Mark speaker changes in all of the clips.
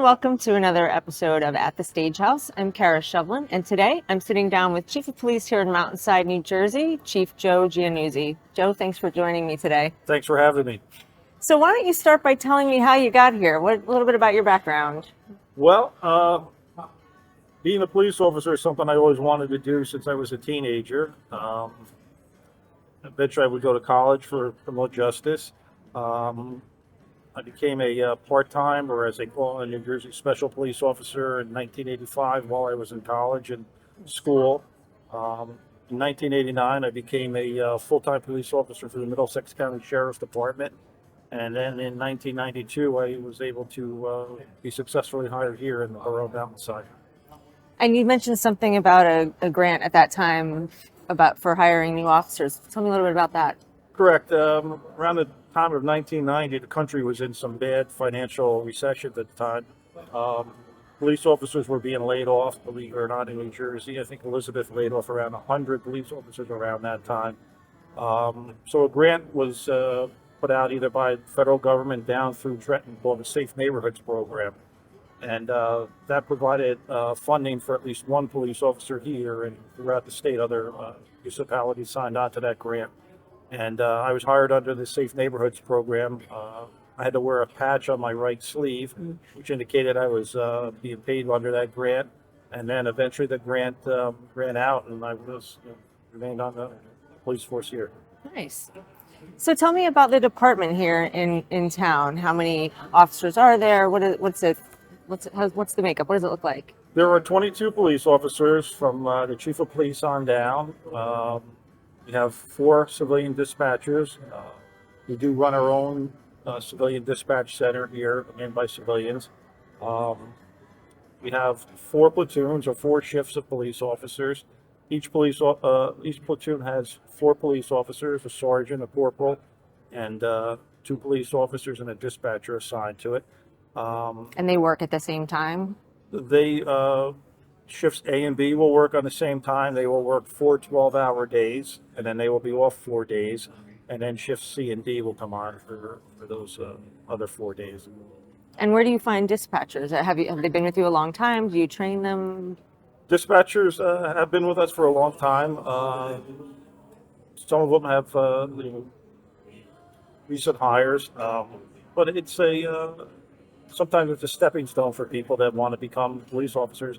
Speaker 1: welcome to another episode of At the Stage House. I'm Kara Shovlin, and today I'm sitting down with Chief of Police here in Mountainside, New Jersey, Chief Joe Giannuzzi. Joe, thanks for joining me today.
Speaker 2: Thanks for having me.
Speaker 1: So why don't you start by telling me how you got here? A little bit about your background.
Speaker 2: Well, being a police officer is something I always wanted to do since I was a teenager. Eventually I would go to college for criminal justice. I became a part-time, or as they call it in New Jersey, special police officer in 1985 while I was in college and school. In 1989, I became a full-time police officer for the Middlesex County Sheriff's Department. And then in 1992, I was able to be successfully hired here in the borough of Mountainside.
Speaker 1: And you mentioned something about a grant at that time for hiring new officers. Tell me a little bit about that.
Speaker 2: Correct. Around the time of 1990, the country was in some bad financial recession at the time. Police officers were being laid off, believe it or not, in New Jersey. I think Elizabeth laid off around 100 police officers around that time. So a grant was put out either by the federal government down through Trenton called the Safe Neighborhoods Program. And that provided funding for at least one police officer here and throughout the state. Other municipalities signed on to that grant. And I was hired under the Safe Neighborhoods Program. I had to wear a patch on my right sleeve, which indicated I was being paid under that grant. And then eventually the grant ran out, and I remained on the police force here.
Speaker 1: Nice. So tell me about the department here in town. How many officers are there? What's the makeup? What does it look like?
Speaker 2: There are 22 police officers from the chief of police on down. We have 4 civilian dispatchers. We do run our own civilian dispatch center here, manned by civilians. We have 4 platoons or 4 shifts of police officers. Each platoon has 4 police officers, a sergeant, a corporal, and 2 police officers and a dispatcher assigned to it.
Speaker 1: And they work at the same time?
Speaker 2: Shifts A and B will work on the same time. They will work 4 12-hour days, and then they will be off 4 days. And then shifts C and D will come on for those other 4 days.
Speaker 1: And where do you find dispatchers? Have they been with you a long time? Do you train them?
Speaker 2: Dispatchers have been with us for a long time. Some of them have recent hires, but it's sometimes it's a stepping stone for people that want to become police officers.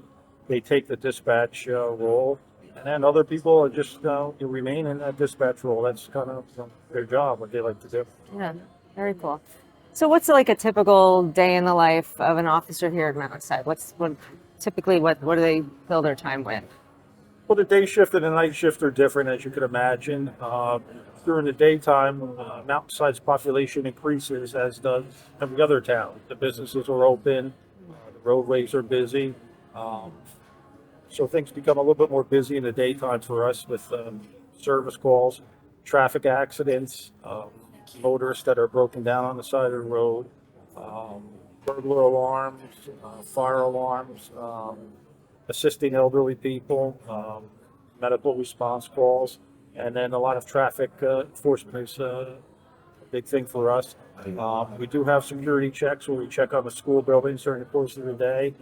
Speaker 2: They take the dispatch role, and then other people are just remain in that dispatch role. That's kind of their job, what they like to do.
Speaker 1: Yeah, very cool. So what's like a typical day in the life of an officer here at Mountainside? Typically, what do they fill their time with?
Speaker 2: Well, the day shift and the night shift are different, as you could imagine. During the daytime, Mountainside's population increases, as does every other town. The businesses are open, the roadways are busy. So things become a little bit more busy in the daytime for us with service calls, traffic accidents, motorists that are broken down on the side of the road, burglar alarms, fire alarms, assisting elderly people, medical response calls, and then a lot of traffic enforcement is a big thing for us. We do have security checks where we check on the school buildings during the course of the day.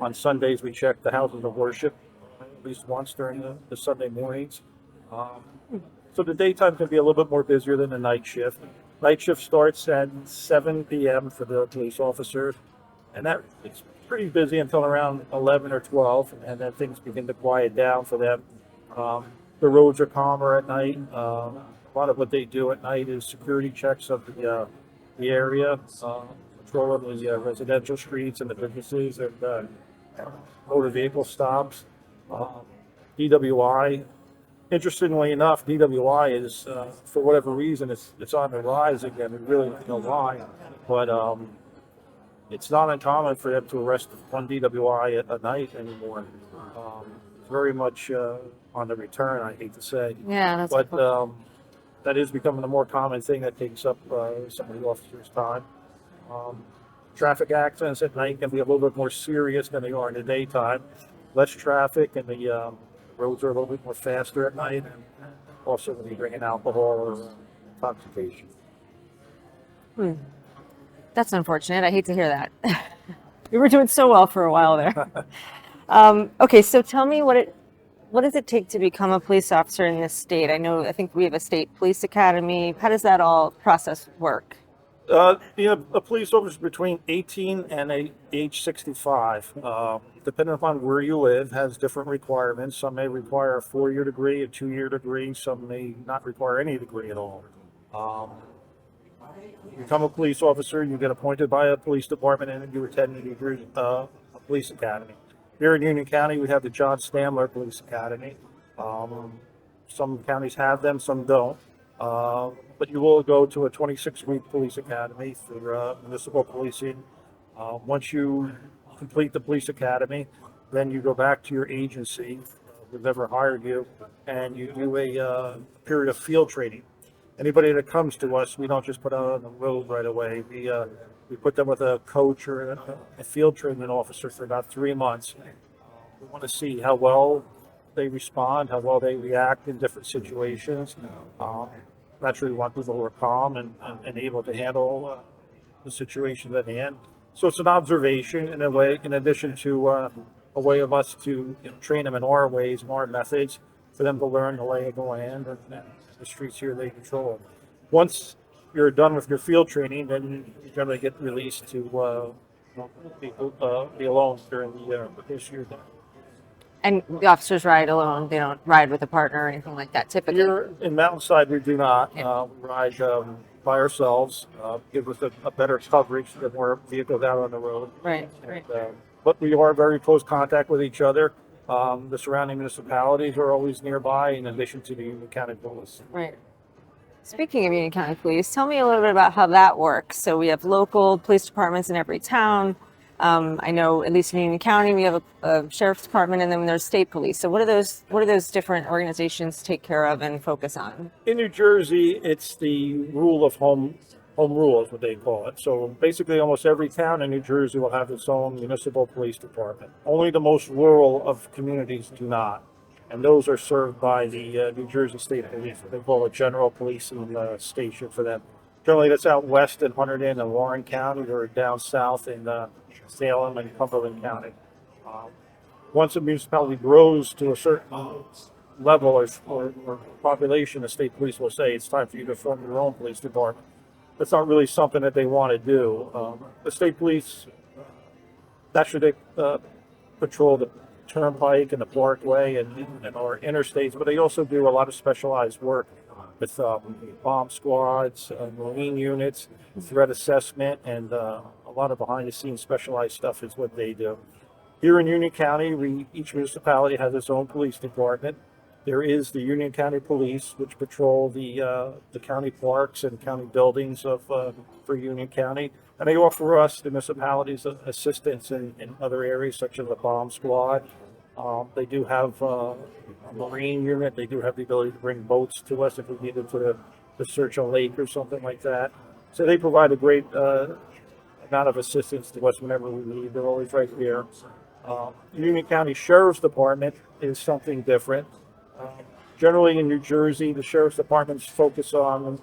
Speaker 2: On Sundays, we check the houses of worship at least once during the Sunday mornings. So the daytime can be a little bit more busier than the night shift. Night shift starts at 7 p.m. for the police officers, and it's pretty busy until around 11 or 12, and then things begin to quiet down for them. The roads are calmer at night. A lot of what they do at night is security checks of the area, patrolling the residential streets and the businesses, and motor vehicle stops. DWI. Interestingly enough, DWI is, for whatever reason, it's on the rise again. We really don't know why, but it's not uncommon for them to arrest one DWI at night anymore. It's very much on the return, I hate to say.
Speaker 1: Yeah, that's
Speaker 2: but
Speaker 1: cool.
Speaker 2: That is becoming a more common thing that takes up some of the officers' time. Traffic accidents at night can be a little bit more serious than they are in the daytime. Less traffic, and the roads are a little bit more faster at night. And also when you bring in alcohol or intoxication.
Speaker 1: That's unfortunate. I hate to hear that. We were doing so well for a while there. Okay, so tell me what does it take to become a police officer in this state? I think we have a state police academy. How does that all process work?
Speaker 2: A police officer between 18 and age 65, depending upon where you live, has different requirements. Some may require a 4-year degree, a 2-year degree. Some may not require any degree at all. Um, you become a police officer, you get appointed by a police department, and you attend a police academy. Here in Union County, we have the John Stamler Police Academy. Um, some counties have them, some don't. But you will go to a 26-week police academy for municipal policing. Once you complete the police academy, then you go back to your agency, who's ever hired you, and you do a period of field training. Anybody that comes to us, we don't just put out on the road right away. We put them with a coach or a field training officer for about 3 months. We want to see how well they respond, how well they react in different situations. Naturally, we want people who are calm and able to handle the situation at hand. So it's an observation in a way, in addition to a way of us to train them in our ways and our methods for them to learn the lay of the land and the streets here they control. Once you're done with your field training, then you generally get released to be alone during the year.
Speaker 1: And the officers ride alone. They don't ride with a partner or anything like that typically.
Speaker 2: Here in Mountainside, we do not.
Speaker 1: Yeah.
Speaker 2: We ride by ourselves, give us a better coverage, get more vehicles out on the road.
Speaker 1: Right, right.
Speaker 2: But we are very close contact with each other. The surrounding municipalities are always nearby, in addition to the Union County Police.
Speaker 1: Right. Speaking of Union County Police, tell me a little bit about how that works. So we have local police departments in every town. I know at least in Union County we have a sheriff's department, and then there's state police. So what do those different organizations take care of and focus on?
Speaker 2: In New Jersey, it's the rule of home rule is what they call it. So basically almost every town in New Jersey will have its own municipal police department. Only the most rural of communities do not. And those are served by the New Jersey State Police. They call it general policing station for them. Generally, that's out west in Hunterdon and Warren County, or down south in Salem and Cumberland County. Once a municipality grows to a certain level or population, the state police will say it's time for you to form your own police department. That's not really something that they want to do. The state police, naturally, they patrol the turnpike and the parkway and our interstates, but they also do a lot of specialized work with bomb squads, marine units, threat assessment, and a lot of behind-the-scenes specialized stuff is what they do. Here in Union County, each municipality has its own police department. There is the Union County Police, which patrol the county parks and county buildings for Union County, and they offer us, the municipalities, assistance in other areas such as a bomb squad. They do have a marine unit. They do have the ability to bring boats to us if we needed to search a lake or something like that. So they provide a great amount of assistance to us whenever we need. They're always right there. Union County Sheriff's Department is something different. Generally in New Jersey, the Sheriff's Departments focus on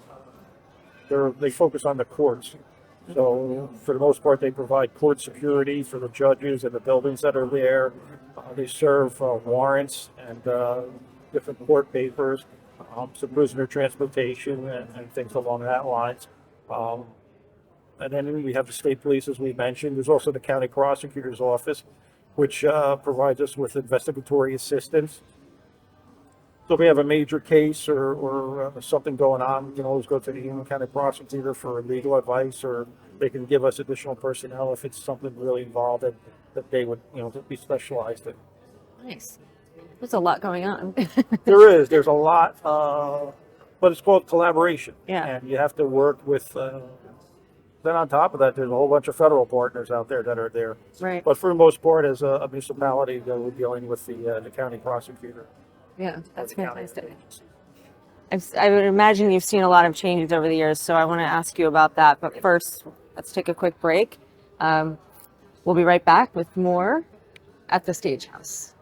Speaker 2: the courts. So for the most part, they provide court security for the judges and the buildings that are there. They serve warrants and different court papers, some prisoner transportation and things along that lines. And then we have the state police, as we mentioned. There's also the county prosecutor's office, which provides us with investigatory assistance. So if we have a major case or something going on, we can always go to the Union County prosecutor for legal advice, or they can give us additional personnel if it's something really involved that they would, be specialized in.
Speaker 1: Nice. There's a lot going on.
Speaker 2: There's a lot, but it's called collaboration.
Speaker 1: Yeah.
Speaker 2: And you have to work with, then on top of that, there's a whole bunch of federal partners out there that are there.
Speaker 1: Right.
Speaker 2: But for the most part, as a municipality, we're dealing with the county prosecutor.
Speaker 1: Yeah, that's fantastic. I would imagine you've seen a lot of changes over the years, so I want to ask you about that. But first, let's take a quick break. We'll be right back with more at the Stage House.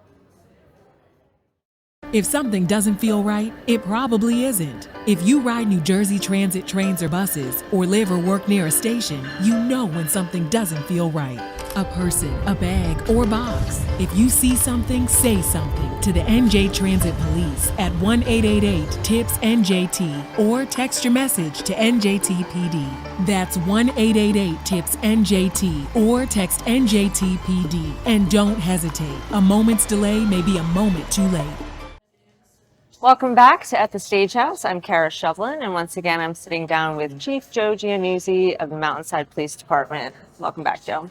Speaker 3: If something doesn't feel right, it probably isn't. If you ride New Jersey Transit trains or buses, or live or work near a station, you know when something doesn't feel right. A person, a bag, or box. If you see something, say something to the NJ Transit Police at 1-888-TIPS-NJT or text your message to NJTPD. That's 1-888-TIPS-NJT or text NJTPD. And don't hesitate. A moment's delay may be a moment too late.
Speaker 1: Welcome back to At the Stage House. I'm Kara Shevlin, and once again, I'm sitting down with Chief Joe Giannuzzi of the Mountainside Police Department. Welcome back, Joe.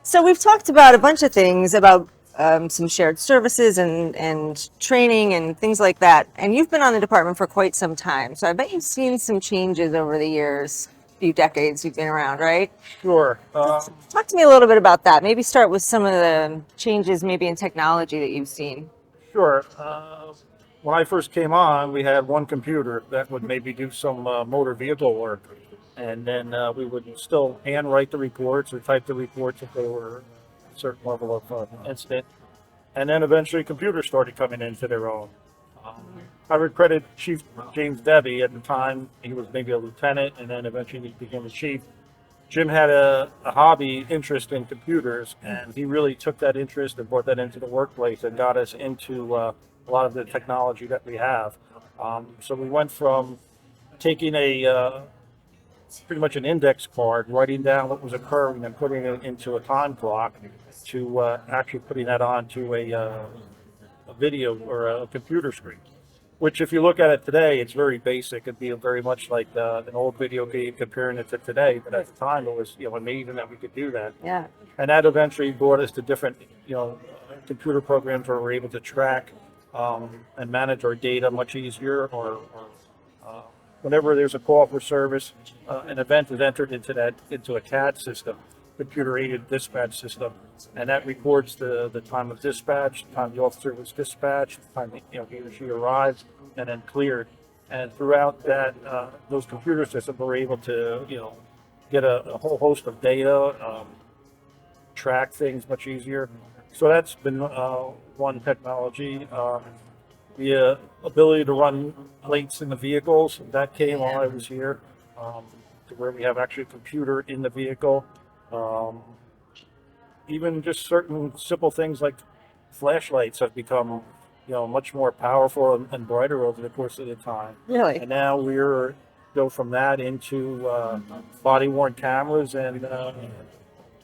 Speaker 1: So we've talked about a bunch of things, about some shared services and training and things like that. And you've been on the department for quite some time, so I bet you've seen some changes over the years, few decades you've been around, right?
Speaker 2: Sure.
Speaker 1: Talk to me a little bit about that. Maybe start with some of the changes maybe in technology that you've seen.
Speaker 2: Sure. When I first came on, we had one computer that would maybe do some motor vehicle work. And then we would still handwrite the reports or type the reports if they were a certain level of incident. And then eventually computers started coming into their own. I would credit Chief James Debbie at the time. He was maybe a lieutenant and then eventually he became a chief. Jim had a hobby interest in computers, and he really took that interest and brought that into the workplace and got us into a lot of the technology that we have. So we went from taking pretty much an index card, writing down what was occurring and putting it into a time clock, to actually putting that onto a video or a computer screen. Which, if you look at it today, it's very basic. It'd be very much like an old video game comparing it to today. But at the time, it was amazing that we could do that.
Speaker 1: Yeah.
Speaker 2: And that eventually brought us to different computer programs where we're able to track and manage our data much easier. Or whenever there's a call for service, an event is entered into a CAD system, computer-aided dispatch system, and that records the time of dispatch, the time the officer was dispatched, the time he or she arrived, and then cleared. And throughout that, those computer systems were able to get a whole host of data, track things much easier. So that's been one technology. The ability to run plates in the vehicles, that came while I was here, to where we have actually a computer in the vehicle. Even just certain simple things like flashlights have become, much more powerful and brighter over the course of the time.
Speaker 1: Really?
Speaker 2: And now we're go from that into body-worn cameras and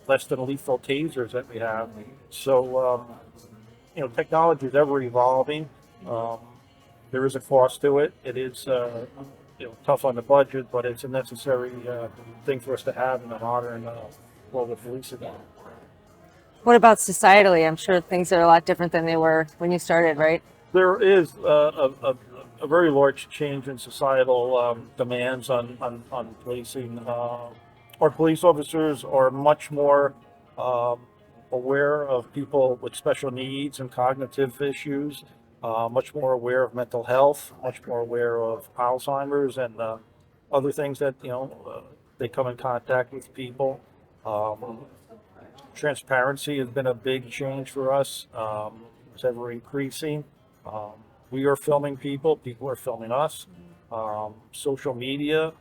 Speaker 2: less than lethal tasers that we have. So, technology is ever evolving. There is a cost to it. It is, tough on the budget, but it's a necessary thing for us to have in a modern world of policing.
Speaker 1: What about societally? I'm sure things are a lot different than they were when you started, right?
Speaker 2: There is a very large change in societal demands on policing. Our police officers are much more aware of people with special needs and cognitive issues, much more aware of mental health, much more aware of Alzheimer's and other things that, they come in contact with people. Transparency has been a big change for us. It's ever increasing. We are filming people. People are filming us. Social media.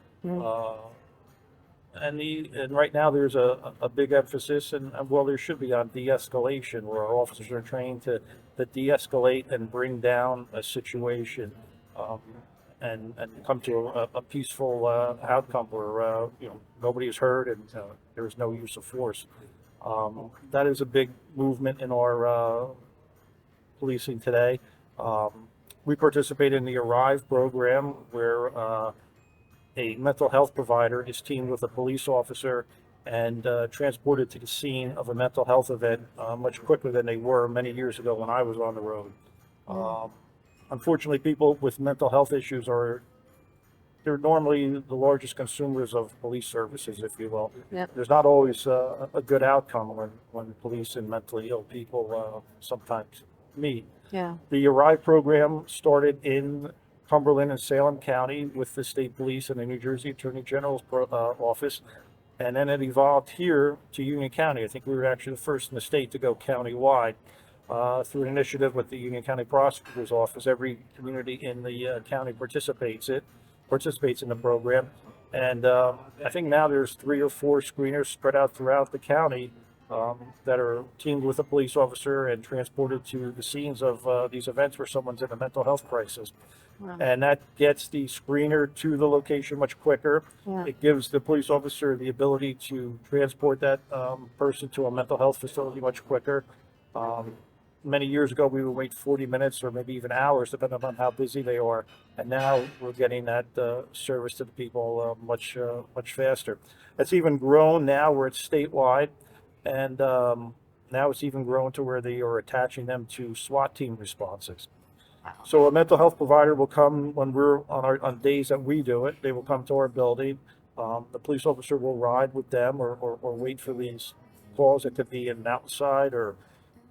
Speaker 2: And right now there's a big emphasis, and well, there should be, on de-escalation, where our officers are trained to de-escalate and bring down a situation, and come to a peaceful outcome where nobody is hurt and there is no use of force. That is a big movement in our policing today. We participate in the Arrive program, where a mental health provider is teamed with a police officer and transported to the scene of a mental health event much quicker than they were many years ago when I was on the road. Unfortunately, people with mental health issues they're normally the largest consumers of police services, if you will.
Speaker 1: Yep.
Speaker 2: There's not always a good outcome when police and mentally ill people sometimes meet.
Speaker 1: Yeah.
Speaker 2: The Arrive program started in Cumberland and Salem County with the state police and the New Jersey Attorney General's office, and then it evolved here to Union County. I think we were actually the first in the state to go county-wide. through an initiative with the Union County Prosecutor's Office. Every community in the county participates in the program. And I think now there's 3 or 4 screeners spread out throughout the county that are teamed with a police officer and transported to the scenes of these events where someone's in a mental health crisis.
Speaker 1: Wow.
Speaker 2: And that gets the screener to the location much quicker.
Speaker 1: Yeah.
Speaker 2: It gives the police officer the ability to transport that person to a mental health facility much quicker. Many years ago, we would wait 40 minutes or maybe even hours, depending on how busy they are. And now we're getting that service to the people much faster. It's even grown now where it's statewide. And now it's even grown to where they are attaching them to SWAT team responses. So a mental health provider will come when we're on days that we do it. They will come to our building. The police officer will ride with them or wait for these calls. It could be in Mountainside or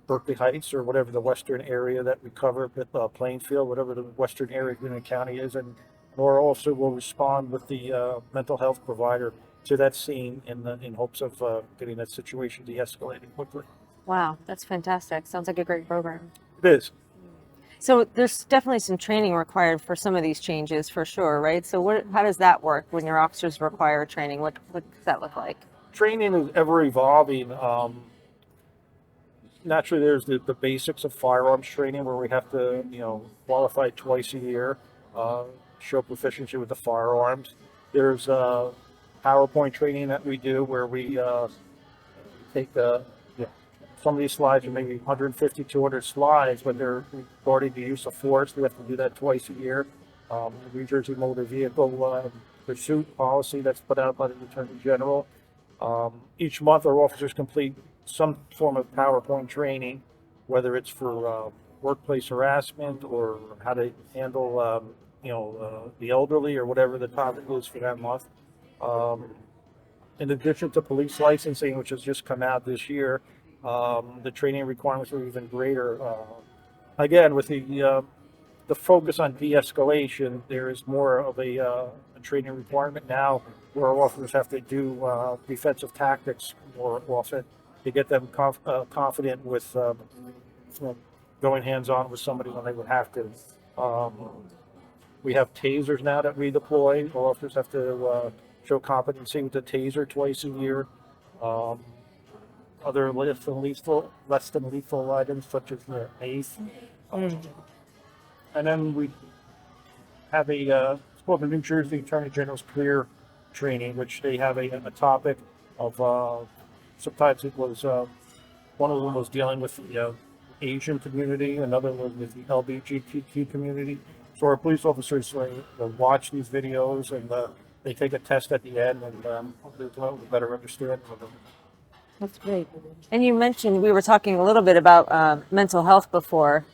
Speaker 2: Berkeley Heights or whatever the western area that we cover, Plainfield, whatever the western area of Union County is, and our officer will respond with the mental health provider to that scene in hopes of getting that situation de-escalated quickly.
Speaker 1: Wow, that's fantastic. Sounds like a great program.
Speaker 2: It is.
Speaker 1: So there's definitely some training required for some of these changes, for sure, right? So how does that work when your officers require training? What does that look like?
Speaker 2: Training is ever evolving. Naturally, there's the basics of firearms training where we have to, qualify twice a year, show proficiency with the firearms. There's PowerPoint training that we do where we take some of these slides are maybe 150, 200 slides, but they're regarding the use of force. We have to do that twice a year. The New Jersey Motor Vehicle Pursuit Policy that's put out by the Attorney General. Each month, our officers complete some form of PowerPoint training, whether it's for workplace harassment or how to handle, the elderly or whatever the topic is for that month. In addition to police licensing, which has just come out this year, the training requirements are even greater. Again, with the focus on de-escalation, there is more of a training requirement now where our officers have to do defensive tactics more often to get them confident with going hands-on with somebody when they would have to. We have tasers now that we deploy. Our officers have to show competency with the taser twice a year. Other less than lethal items such as the mace. And then we have it's called the New Jersey Attorney General's Career Training, which they have a topic of, sometimes it was, one of them was dealing with the Asian community, another was with the LGBTQ community. So our police officers watch these videos and they take a test at the end and hopefully better understand of them.
Speaker 1: That's great. And you mentioned, we were talking a little bit about mental health before.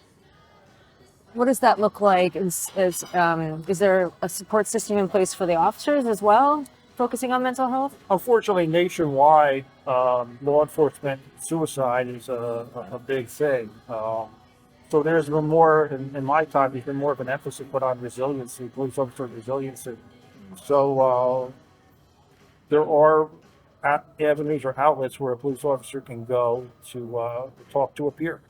Speaker 1: What does that look like? Is there a support system in place for the officers as well, focusing on mental health?
Speaker 2: Unfortunately, nationwide, law enforcement suicide is a big thing. So there's been more, in my time, there's been more of an emphasis put on resiliency, police officer resiliency. So there are avenues or outlets where a police officer can go to talk to a peer.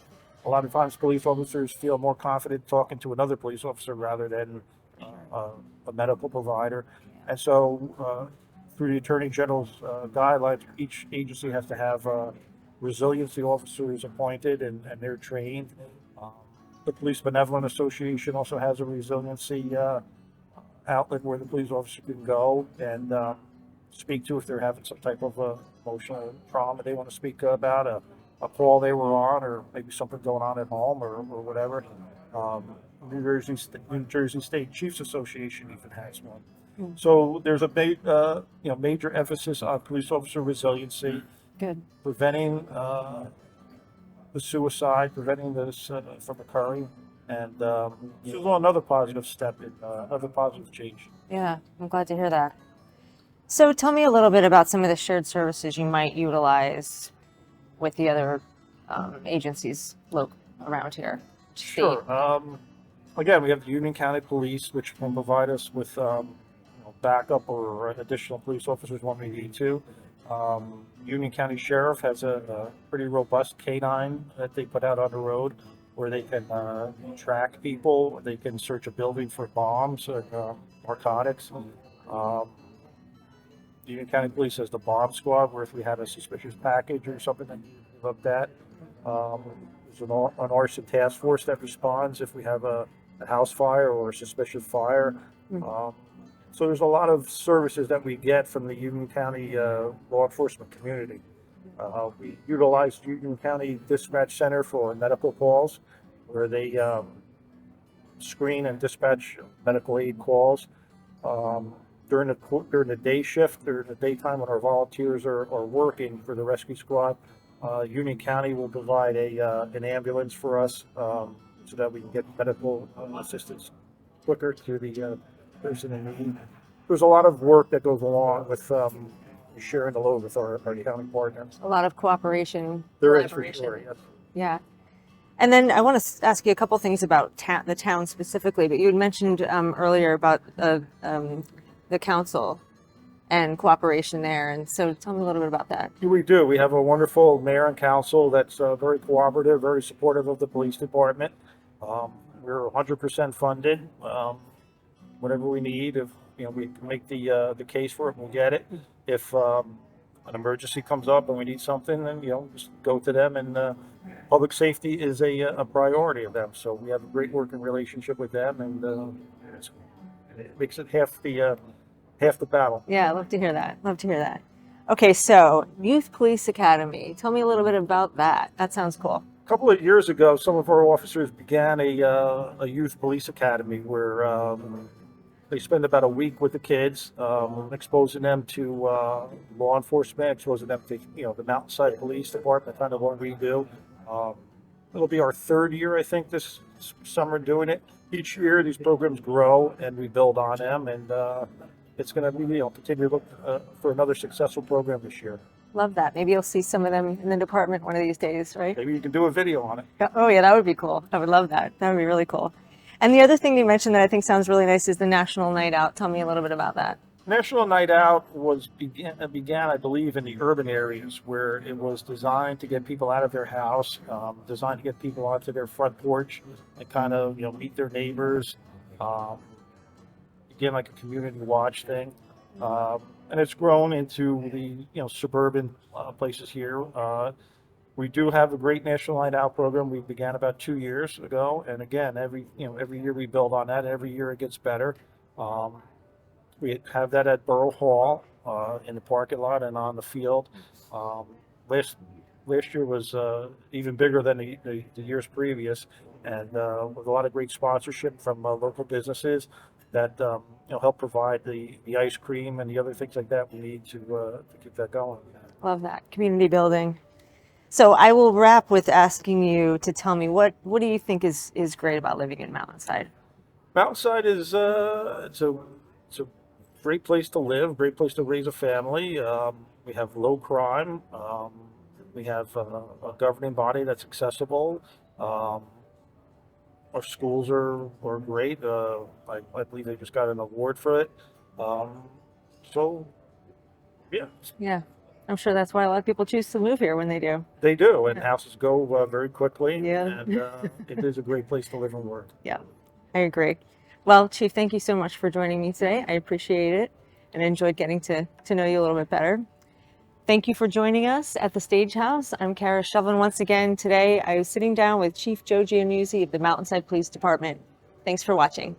Speaker 2: A lot of times police officers feel more confident talking to another police officer rather than a medical provider. And so through the Attorney General's guidelines, each agency has to have resiliency officers appointed and they're trained. The Police Benevolent Association also has a resiliency outlet where the police officer can go and speak to if they're having some type of emotional trauma they want to speak about, a call they were on, or maybe something going on at home or whatever. New Jersey State Chiefs Association even has one. So there's a major emphasis on police officer resiliency,
Speaker 1: Good.
Speaker 2: preventing the suicide, preventing this from occurring, and this is another positive step in another positive change.
Speaker 1: Yeah, I'm glad to hear that. So tell me a little bit about some of the shared services you might utilize with the other agencies around here.
Speaker 2: Sure. Again, we have the Union County Police, which can provide us with backup or additional police officers when we need to. Union County Sheriff has a pretty robust canine that they put out on the road where they can track people. They can search a building for bombs or narcotics. Union County Police has the bomb squad where if we have a suspicious package or something that you looked at. There's an arson task force that responds if we have a house fire or a suspicious fire. So there's a lot of services that we get from the Union County law enforcement community. We utilize Union County Dispatch Center for medical calls, where they screen and dispatch medical aid calls. During the day shift, during the daytime when our volunteers are working for the rescue squad, Union County will provide an ambulance for us so that we can get medical assistance quicker to the person in need. There's a lot of work that goes along with sharing the load with our county partners.
Speaker 1: A lot of cooperation.
Speaker 2: There is for
Speaker 1: collaboration.
Speaker 2: sure, yes.
Speaker 1: Yeah. And then I want to ask you a couple things about the town specifically, but you had mentioned earlier about the council and cooperation there. And so tell me a little bit about that.
Speaker 2: We do. We have a wonderful mayor and council that's very cooperative, very supportive of the police department. We're 100% funded. Whatever we need, if we can make the case for it, we'll get it. If an emergency comes up and we need something, then just go to them. And public safety is a priority of them. So we have a great working relationship with them, and it makes it half the battle.
Speaker 1: Yeah, I'd love to hear that. Love to hear that. Okay, so Youth Police Academy. Tell me a little bit about that. That sounds cool.
Speaker 2: A couple of years ago, some of our officers began a youth police academy where they spend about a week with the kids, exposing them to law enforcement, exposing them to the Mountainside Police Department, kind of what we do. It'll be our third year, I think, this summer doing it. Each year, these programs grow and we build on them, and it's going to be continue to look for another successful program this year.
Speaker 1: Love that. Maybe you'll see some of them in the department one of these days, right?
Speaker 2: Maybe you can do a video on it.
Speaker 1: Oh yeah, that would be cool. I would love that. That would be really cool. And the other thing you mentioned that I think sounds really nice is the National Night Out. Tell me a little bit about that.
Speaker 2: National Night Out began, I believe, in the urban areas where it was designed to get people out of their house, designed to get people onto their front porch and kind of meet their neighbors. Again, like a community watch thing. And it's grown into the suburban places here. We do have a great National Night Out program. We began about 2 years ago, and again, every year we build on that. Every year it gets better. We have that at Borough Hall in the parking lot and on the field. Last year was even bigger than the years previous, and with a lot of great sponsorship from local businesses that help provide the ice cream and the other things like that we need to keep that going.
Speaker 1: Love that. Community building. So I will wrap with asking you to tell me what do you think is great about living in Mountainside?
Speaker 2: Mountainside is it's a great place to live, great place to raise a family. We have low crime. We have a governing body that's accessible. Our schools are great. I believe they just got an award for it. So, yeah.
Speaker 1: Yeah, I'm sure that's why a lot of people choose to move here when they do.
Speaker 2: They do, and houses go very quickly.
Speaker 1: Yeah.
Speaker 2: And it is a great place to live and work.
Speaker 1: Yeah, I agree. Well, Chief, thank you so much for joining me today. I appreciate it and enjoyed getting to know you a little bit better. Thank you for joining us at the Stage House. I'm Kara Shovlin once again. Today I was sitting down with Chief Joe Giannuzzi of the Mountainside Police Department. Thanks for watching.